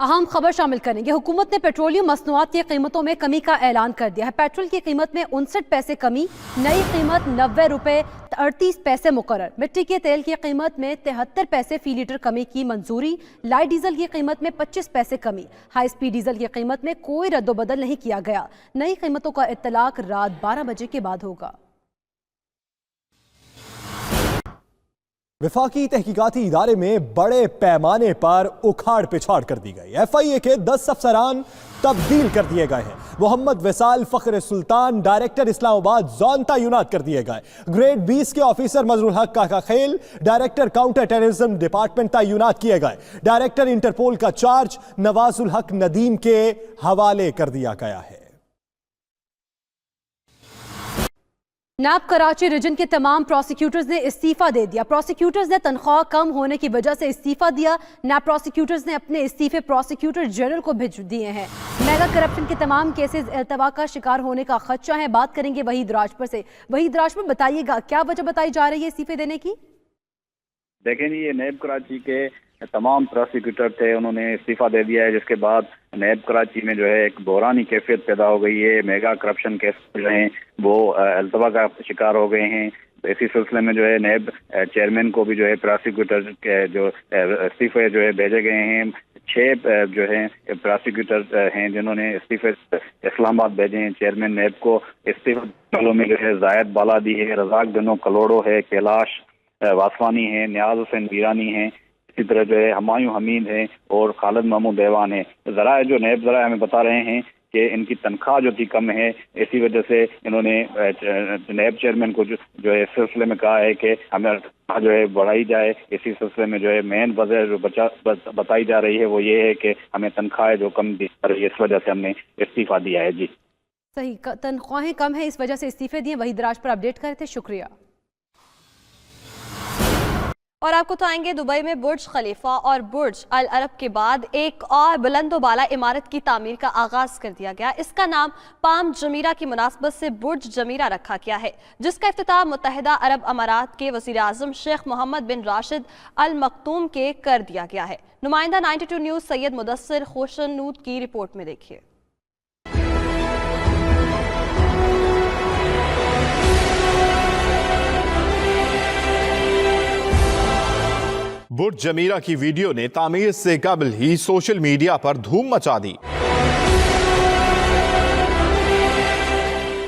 अहम खबर शामिल करेंगे। हुकूमत ने पेट्रोलियम मसनूआत की कीमतों में कमी का ऐलान कर दिया है। पेट्रोल की कीमत में 59 पैसे कमी, नई कीमत 90 रुपए 38 पैसे मुकर्रर। मिट्टी के तेल की कीमत में 73 पैसे फी लीटर कमी की मंजूरी। लाइट डीजल की कीमत में 25 पैसे कमी। हाई स्पीड डीजल की कीमत में कोई रद्दोबदल नहीं किया गया। नई कीमतों का इत्तलाक रात 12 बजे के बाद होगा। विफाकी तहकीकाती इदारे में बड़े पैमाने पर उखाड़ पिछाड़ कर दी गई। FIA के 10 अफसरान तब्दील कर दिए गए हैं। मोहम्मद वैसाल फख्र सुल्तान डायरेक्टर इस्लामाबाद जोन तैनात कर दिए गए। ग्रेड 20 के ऑफिसर मजरुल हक काका खेल डायरेक्टर काउंटर टेररिज्म डिपार्टमेंट तैनात किए गए। डायरेक्टर इंटरपोल का चार्ज नवाजुल हक नदीम के हवाले कर दिया गया है। नाब कराची रीजन के तमाम प्रोसिक्यूटर्स ने इस्तीफा दे दिया। प्रोसिक्यूटर्स ने तनख्वाह कम होने की वजह से इस्तीफा दिया। नाब प्रोसिक्यूटर्स ने अपने इस्तीफे प्रोसिक्यूटर जनरल को भेज दिए हैं। मेगा करप्शन के तमाम केसेस अल्तवा का शिकार होने का खदशा है। बात करेंगे वहीद राजपुर से। वहीद राजपुर, बताइएगा क्या वजह बताई जा रही है इस्तीफे देने की? देखें जी, ये नैब कराची के तमाम प्रोसिक्यूटर थे, उन्होंने इस्तीफा दे दिया है, जिसके बाद नैब कराची में जो है एक बहरानी कैफियत पैदा हो गई है। मेगा करप्शन केस जो हैं वो अल्तवा का शिकार हो गए हैं। इसी सिलसिले में जो है नैब चेयरमैन को भी जो है प्रोसिक्यूटर के जो इस्तीफे जो है भेजे गए हैं। 6 जो है प्रोसिक्यूटर हैं जिन्होंने इस्तीफे इस्लामाबाद भेजे हैं। चेयरमैन नैब को इस्तीफा वालों में जो है जायद बालादी है, रजाक दिनो कलोड़ो है, कैलाश वासवानी है, नियाज हुसैन वीरानी है, इसी तरह जो है हुमायूं हमीद है और खालिद महमूद देवान है। जराए जो नैब जराए हमें बता रहे हैं कि इनकी तनख्वाह जो थी कम है, इसी वजह से इन्होंने नैब चेयरमैन को जो है इस सिलसिले में कहा है कि हमें जो है बढ़ाई जाए। इसी सिलसिले में जो है मेन वजह जो बताई जा रही है वो ये है कि हमें तनख्वाहें जो कम दी जा रही है, इस वजह से हमने इस्तीफा दिया है। जी सही, तनख्वाहें कम है, इस वजह से इस्तीफे दिए। वहीद राज पर अपडेट करे थे, शुक्रिया। और आपको बताएंगे दुबई में बुर्ज खलीफा और बुर्ज अल अरब के बाद एक और बुलंदोबाला इमारत की तामीर का आगाज कर दिया गया। इसका नाम पाम जमीरा की मुनासबत से बुर्ज जमीरा रखा गया है, जिसका इफ्तिताह मुत्तहिदा अरब अमारात के वज़ीर आज़म शेख मोहम्मद बिन राशिद अल मखतूम के कर दिया गया है। नुमाइंदा 92 न्यूज़ सैयद मुदस्सिर खोशनूद की रिपोर्ट में देखिए। बुर्ज जमीरा की वीडियो ने तामीर से कबल ही सोशल मीडिया पर धूम मचा दी।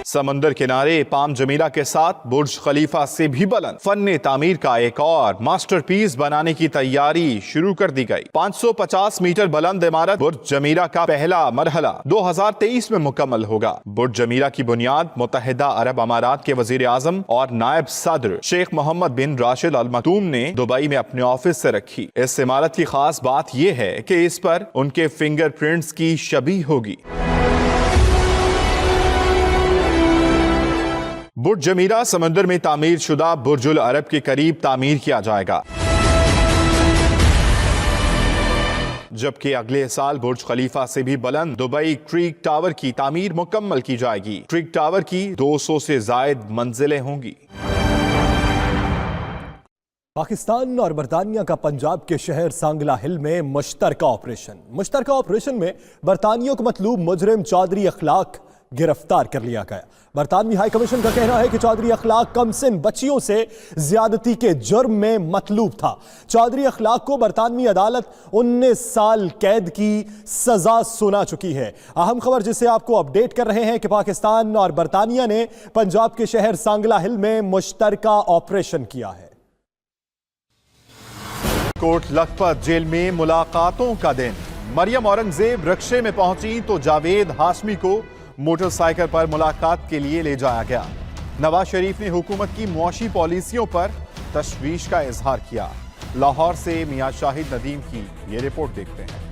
समंदर किनारे पाम जमीरा के साथ बुर्ज खलीफा से भी बुलंद फन्ने तामीर का एक और मास्टरपीस बनाने की तैयारी शुरू कर दी गई। 550 मीटर बुलंद इमारत बुर्ज जमीरा का पहला मरहला 2023 में मुकम्मल होगा। बुर्ज जमीरा की बुनियाद मुत्तहिदा अरब अमारात के वजीर आजम और नायब सदर शेख मोहम्मद बिन राशिद अल मखतूम ने दुबई में अपने ऑफिस से रखी। इस इमारत की खास बात यह है कि इस पर उनके फिंगरप्रिंट्स की शबीह होगी। बुर्ज जमीरा समंदर में तामीर शुदा बुर्जुल अरब के करीब तामीर किया जाएगा, जबकि अगले साल बुर्ज खलीफा से भी बुलंद दुबई क्रीक टावर की तामीर मुकम्मल की जाएगी। क्रीक टावर की 200 से जायद मंजिलें होंगी। पाकिस्तान और बरतानिया का पंजाब के शहर सांगला हिल में मुश्तरका ऑपरेशन में बरतानियों को मतलूब मुजरिम चौधरी अखलाक गिरफ्तार कर लिया गया। बरतानवी हाई कमीशन का कहना है कि चौधरी अखलाक कमसिन बच्चियों से ज्यादती के जुर्म में मतलूब था। चौधरी अखलाक को बरतानवी अदालत 19 साल कैद की सजा सुना चुकी है। अहम खबर जिसे आपको अपडेट कर रहे हैं कि पाकिस्तान और बरतानिया ने पंजाब के शहर सांगला हिल में मुश्तरका ऑपरेशन किया है। कोट लखपत जेल में मुलाकातों का दिन। मरियम औरंगजेब रक्शे में पहुंची तो जावेद हाशमी को मोटरसाइकिल पर मुलाकात के लिए ले जाया गया। नवाज शरीफ ने हुकूमत की मुआशी पॉलिसियों पर तशवीश का इजहार किया। लाहौर से मियां शाहिद नदीम की ये रिपोर्ट देखते हैं।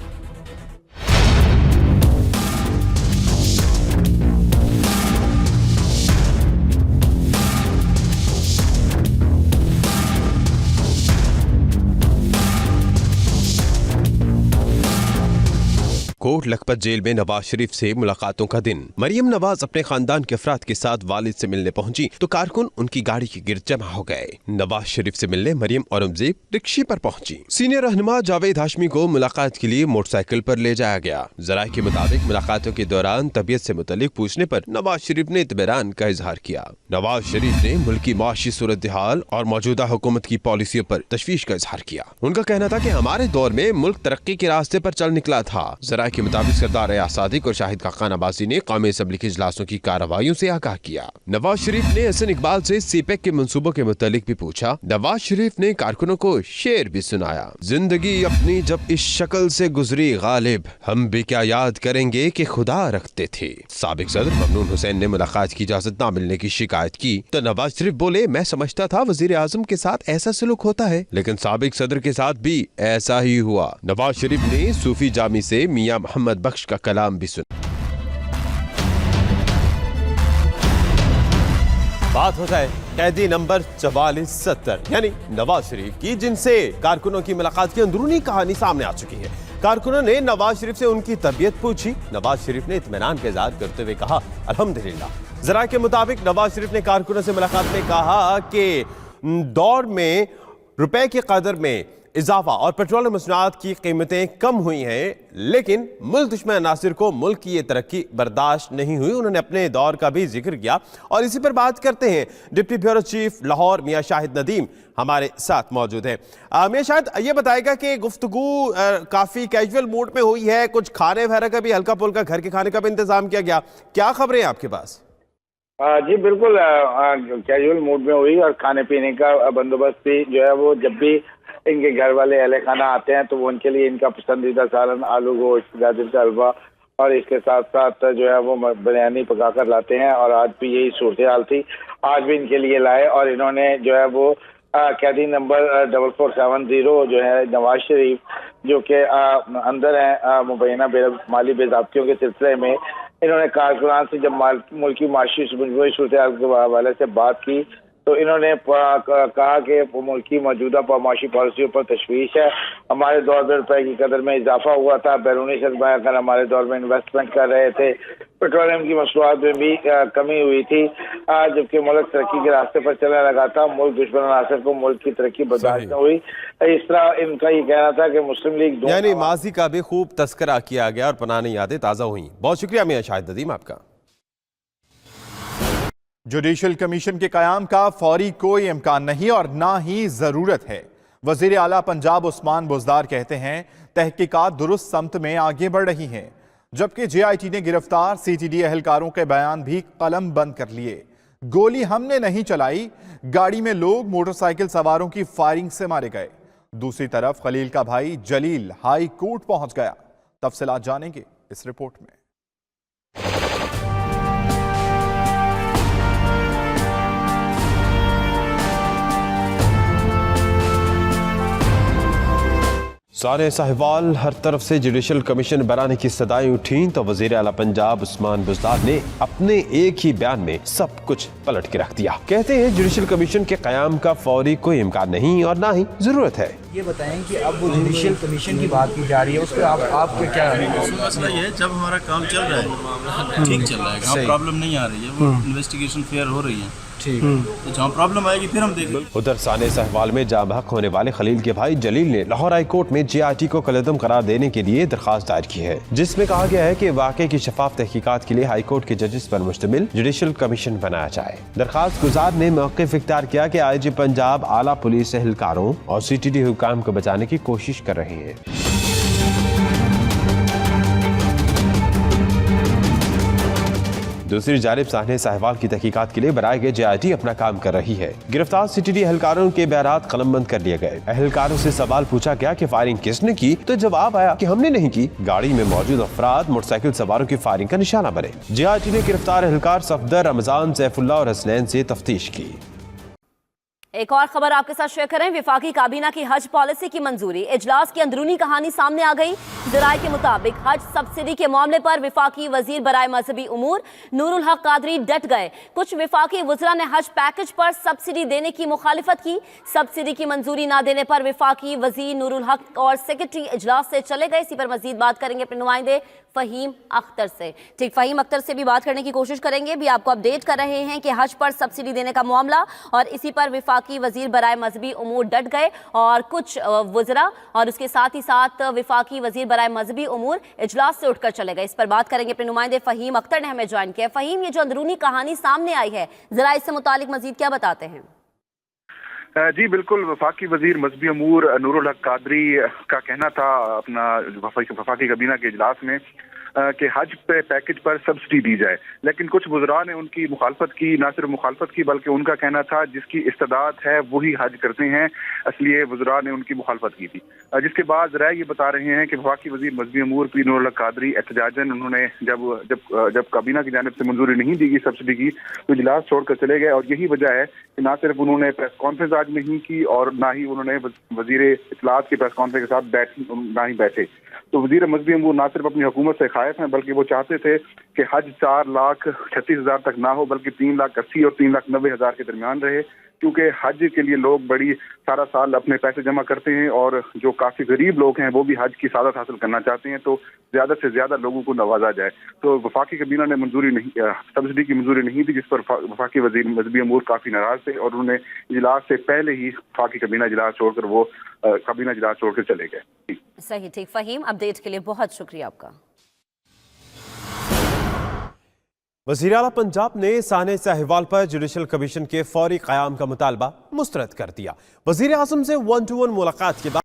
कोट लखपत जेल में नवाज शरीफ से मुलाकातों का दिन। मरियम नवाज अपने खानदान के अफराद के साथ वालिद से मिलने पहुंची तो कारकुन उनकी गाड़ी के गिर्द जमा हो गए। नवाज शरीफ से मिलने मरियम औरंगजेब रिक्शे पर पहुंची। सीनियर रहनुमा जावेद हाशमी को मुलाकात के लिए मोटरसाइकिल पर ले जाया गया। जराये के मुताबिक मुलाकातों के दौरान तबीयत से मुतालिक पूछने पर नवाज शरीफ ने इत्मीनान का इजहार किया। नवाज शरीफ ने मुल्क की माशी सूरत हाल और मौजूदा हुकूमत की पॉलिसियों पर तशवीश का इजहार किया। उनका कहना था कि हमारे दौर में मुल्क तरक्की के रास्ते पर चल निकला था। जराये के मुताबिक सरदार एयाज सादिक और शाहिद खाकान अब्बासी ने कौमी असम्बली के इजलासों की कार्रवाइयों से आगाह किया। नवाज शरीफ ने हसन इकबाल से सीपेक के मंसूबों के मुतालिक भी पूछा। नवाज शरीफ ने कारकुनों को शेर भी सुनाया। जिंदगी अपनी जब इस शक्ल से गुजरी गालिब, हम भी क्या याद करेंगे कि खुदा रखते थे। साबिक सदर ममनून हुसैन ने मुलाकात की इजाजत न मिलने की शिकायत की तो नवाज शरीफ बोले, मैं समझता था वजीर आजम के साथ ऐसा सलूक होता है, लेकिन साबिक सदर के साथ भी ऐसा ही हुआ। नवाज शरीफ ने सूफी जामी से मियां मोहम्मद बख्श का कलाम भी सुना। बात हो जाए कैदी नंबर 4470 यानी नवाज शरीफ की, जिनसे कारकुनों की मुलाकात की अंदरूनी कहानी सामने आ चुकी है। कारकुनों ने नवाज शरीफ से उनकी तबीयत पूछी। नवाज शरीफ ने इत्मीनान का इजहार करते हुए कहा, अल्हम्दुलिल्लाह। जरा के मुताबिक नवाज शरीफ ने कारकुनों से मुलाकात में कहा कि दौर में रुपए की कदर में इजाफा और पेट्रोल मसनूआत की कीमतें कम हुई हैं, लेकिन मुल्क दुश्मन अनासिर को मुल्क की ये तरक्की बर्दाश्त नहीं हुई। उन्होंने अपने दौर का भी जिक्र किया और इसी पर बात करते हैं। डिप्टी ब्यूरो चीफ लाहौर मियां शाहिद नदीम हमारे साथ मौजूद है। मियां शाहिद, ये बताएगा कि गुफ्तगू काफी कैजुअल मूड में हुई है, कुछ खाने वगैरह का भी हल्का फुल्का घर के खाने का भी इंतजाम किया गया, क्या खबरें हैं आपके पास? जी बिल्कुल कैजुअल मूड में हुई और खाने पीने का बंदोबस्त भी जो है वो जब भी इनके घर वाले अहले खाना आते हैं तो वो उनके लिए इनका पसंदीदा सालन आलू गोश्त, गाजर का हलवा और इसके साथ साथ जो है वो बिरयानी पका कर लाते हैं। और आज भी यही सूरत हाल थी, आज भी इनके लिए लाए और इन्होंने जो है वो कैदी नंबर 4470 जो है नवाज शरीफ जो कि अंदर है मुबैना माली बेज़ाब्तियों के सिलसिले में, इन्होंने कारकुनान से जब मुल्क की माशी मजबूरी सूरत हाल के हवाले से बात की तो इन्होंने कहा कि मुल्क की मौजूदा माशी पॉलिसियों पर तशवीश है। हमारे दौर में रुपए की कदर में इजाफा हुआ था, बैरूनी सरमाया कर हमारे दौर में इन्वेस्टमेंट कर रहे थे, पेट्रोलियम की मसनूआत में भी कमी हुई थी, जबकि मुल्क तरक्की के रास्ते पर चलने लगा था। मुल्क दुश्मन अनासर को मुल्क की तरक्की बर्दाश्त न हुई। इस तरह इनका ये कहना था कि मुस्लिम लीग यानी माजी का भी खूब तस्करा किया गया और पुरानी यादें ताज़ा हुई। बहुत शुक्रिया मियां शाहिद नदीम आपका। जुडिशल कमीशन के कयाम का फौरी कोई इम्कान नहीं और ना ही जरूरत है। वजीर आला पंजाब उस्मान बुज़दार कहते हैं तहकीकात दुरुस्त समत में आगे बढ़ रही हैं, जबकि JIT ने गिरफ्तार CTD एहलकारों के बयान भी कलम बंद कर लिए। गोली हमने नहीं चलाई, गाड़ी में लोग मोटरसाइकिल सवारों की फायरिंग से मारे गए। दूसरी तरफ खलील का भाई जलील हाई कोर्ट पहुंच गया। तफसीलात जानेंगे इस रिपोर्ट में। सारे साहिवाल हर तरफ से जुडिशल कमीशन बनाने की सदाएं उठी तो वजीर आला पंजाब उस्मान बुज़दार ने अपने एक ही बयान में सब कुछ पलट के रख दिया। कहते हैं जुडिशल कमीशन के कयाम का फौरी कोई इम्कान नहीं और ना ही जरूरत है। ये बताएं कि अब वो जुडिशल कमीशन की बात की जा रही है, उस पर आपके क्या मसला ये है, जब हमारा काम चल रहा है ठीक चल रहा है, प्रॉब्लम नहीं आ रही है, वो इन्वेस्टिगेशन फेयर हो रही है, ठीक तो जहाँ प्रॉब्लम आएगी फिर हम देखेंगे। उधर साने सहवाल में जाम हक होने वाले खलील के भाई जलील ने लाहौर हाई कोर्ट में JIT को कलअदम करार देने के लिए दरखास्त दायर की है, जिसमें कहा गया है कि वाक़े की शफाफ तहकीकात के लिए हाई कोर्ट के जजेस पर मुश्तमिल जुडिशल कमीशन बनाया जाए। दरखास्त गुजार ने मौक़िफ़ इख्तियार किया कि IG पंजाब आला पुलिस एहलकारों और CTD हुकाम को बचाने की कोशिश कर रहे हैं। दूसरी जानिब साहने साहिवाल की तहकीकात के लिए बनाए गए JIT अपना काम कर रही है। गिरफ्तार CTD एहलकारों के बयानात कलमबंद कर लिए गए। एहलकारों से सवाल पूछा गया कि फायरिंग किसने की, तो जवाब आया कि हमने नहीं की, गाड़ी में मौजूद अफराद मोटरसाइकिल सवारों की फायरिंग का निशाना बने। JIT ने गिरफ्तार एहलकार सफदर, रमजान, सैफुल्लाह और हसनैन से तफ्तीश की। एक और खबर आपके साथ शेयर करें। विफाकी काबीना की हज पॉलिसी की मंजूरी। इजलास की अंदरूनी कहानी सामने आ गई। जराये के मुताबिक हज सब्सिडी के मामले पर विफाकी वजीर बराए मजहबी उमूर नूरुल हक कादरी डट गए। कुछ विफाकी वज़रा ने हज पैकेज पर सब्सिडी देने की मुखालिफत की। सब्सिडी की मंजूरी ना देने पर विफाकी वजीर नूरुल हक और सेक्रेटरी इजलास से चले गए। इसी पर मजीद बात करेंगे अपने नुमाइंदे फहीम अख्तर से। ठीक, फहीम अख्तर से भी बात करने की कोशिश करेंगे। भी आपको अपडेट कर रहे हैं कि हज पर सब्सिडी देने का मामला और इसी पर विफाकी वजीर बराए मजहबी उमूर डट गए और कुछ वज़रा और उसके साथ ही साथ विफाकी वजीर बराए मजहबी उमूर इजलास से उठकर चले गए। इस पर बात करेंगे अपने नुमाइंदे फहीम अख्तर ने हमें ज्वाइन किया। फहीम, ये जो अंदरूनी कहानी सामने आई है, जरा इससे मुतालिक मजीद क्या बताते हैं? जी बिल्कुल, वफाकी वजीर मजहबी अमूर नूरुल हक कादरी का कहना था अपना वफाकी काबीना के इजलास में कि हज पे पैकेज पर सब्सिडी दी जाए, लेकिन कुछ वज़रा ने उनकी मुखालफत की। ना सिर्फ मुखालफत की बल्कि उनका कहना था जिसकी इस्तेदाद है वही हज करते हैं, इसलिए वज़रा ने उनकी मुखालफत की थी। जिसके बाद ज़रा ये बता रहे हैं कि वफाकी वजीर मजहबी अमूर पी नूरुल हक कादरी एहतजाजन उन्होंने जब काबीना की जानिब से मंजूरी नहीं दी गई सब्सिडी की तो इजलास छोड़कर चले गए। और यही वजह है कि ना सिर्फ उन्होंने प्रेस कॉन्फ्रेंस आज नहीं की और ना ही उन्होंने वजीर इत्तलात की प्रेस कॉन्फ्रेंस के साथ ना ही बैठे। तो वजीर मजहबी अमूर ना सिर्फ अपनी हुकूमत से खायफ हैं बल्कि वो चाहते थे कि हज 4,36,000 तक ना हो बल्कि 3,80,000 और 3,90,000 के दरमियान रहे, क्योंकि हज के लिए लोग बड़ी सारा साल अपने पैसे जमा करते हैं और जो काफ़ी गरीब लोग हैं वो भी हज की सादत हासिल करना चाहते हैं, तो ज़्यादा से ज़्यादा लोगों को नवाजा जाए। तो वफाकी काबीना ने सब्सिडी की मंजूरी नहीं दी, जिस पर वफाकी वजीर मजहबी अमूर काफ़ी नाराज थे और उन्होंने इजलास से पहले ही वफाकी काबीना इजलास छोड़कर वो काबीना इजलास छोड़कर चले गए। सही, ठीक फहीम, अपडेट के लिए बहुत शुक्रिया आपका। वज़ीर आला पंजाब ने साने साहिवाल पर जुडिशल कमीशन के फौरी क़याम का मुतालबा मुस्तरद कर दिया। वज़ीर आज़म से 1-to-1 मुलाकात के बाद